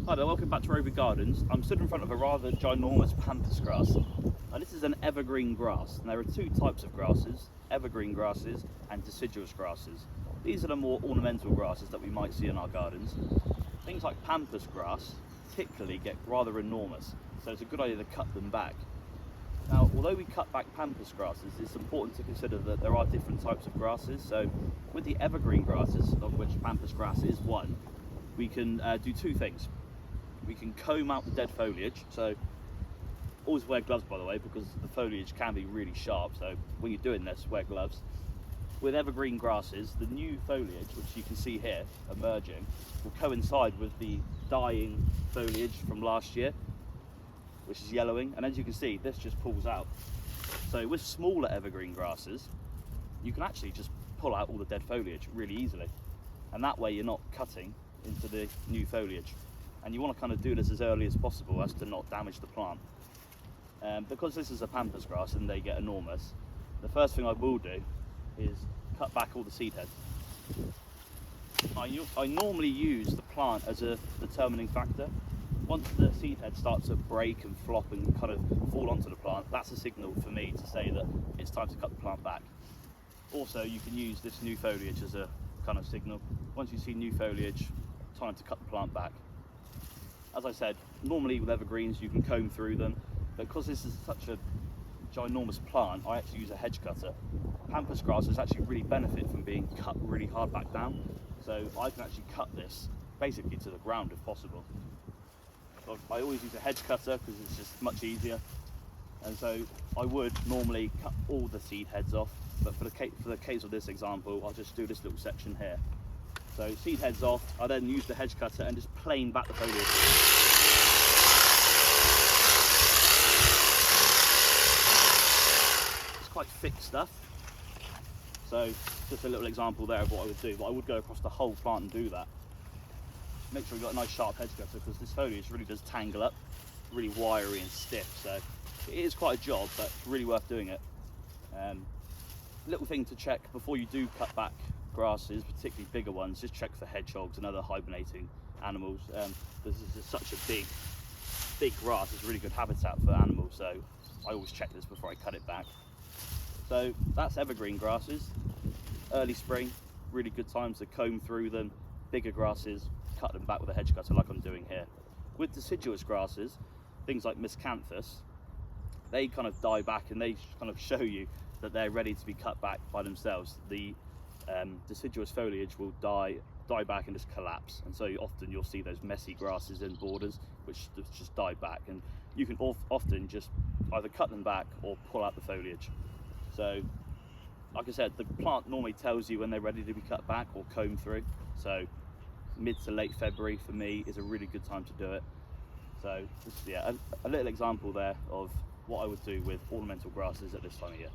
Hi there, welcome back to Roby Gardens. I'm stood in front of a rather ginormous pampas grass. Now this is an evergreen grass, and there are two types of grasses, evergreen grasses and deciduous grasses. These are the more ornamental grasses that we might see in our gardens. Things like pampas grass particularly get rather enormous, so it's a good idea to cut them back. Now, although we cut back pampas grasses, it's important to consider that there are different types of grasses. So with the evergreen grasses, of which pampas grass is one, we can do two things. We can comb out the dead foliage, so always wear gloves by the way, because the foliage can be really sharp, so when you're doing this, wear gloves. With evergreen grasses, the new foliage, which you can see here emerging, will coincide with the dying foliage from last year, which is yellowing, and as you can see, this just pulls out. So with smaller evergreen grasses, you can actually just pull out all the dead foliage really easily, and that way you're not cutting into the new foliage. And you want to kind of do this as early as possible as to not damage the plant. Because this is a pampas grass and they get enormous, the first thing I will do is cut back all the seed heads. I normally use the plant as a determining factor. Once the seed heads start to break and flop and kind of fall onto the plant, that's a signal for me to say that it's time to cut the plant back. Also, you can use this new foliage as a kind of signal. Once you see new foliage, time to cut the plant back. As I said, normally with evergreens you can comb through them, but because this is such a ginormous plant, I actually use a hedge cutter. Pampas grasses actually really benefit from being cut really hard back down, so I can actually cut this basically to the ground if possible. So I always use a hedge cutter because it's just much easier, and so I would normally cut all the seed heads off, but for the case of this example, I'll just do this little section here. So seed heads off, I then use the hedge cutter and just plane back the foliage. It's quite thick stuff. So just a little example there of what I would do, but I would go across the whole plant and do that. Make sure you've got a nice sharp hedge cutter because this foliage really does tangle up, really wiry and stiff. So it is quite a job, but really worth doing it. Little thing to check before you do cut back grasses, particularly bigger ones, just check for hedgehogs and other hibernating animals. This is just such a big grass, it's a really good habitat for animals, so I always check this before I cut it back. So that's evergreen grasses. Early spring, really good times to comb through them. Bigger grasses, cut them back with a hedge cutter like I'm doing here. With deciduous grasses, things like miscanthus, they kind of die back and they kind of show you that they're ready to be cut back by themselves. The deciduous foliage will die back and just collapse, and so often you'll see those messy grasses in borders which just die back, and you can often just either cut them back or pull out the foliage. So like I said, the plant normally tells you when they're ready to be cut back or combed through, so mid to late February for me is a really good time to do it. So just, yeah, a little example there of what I would do with ornamental grasses at this time of year.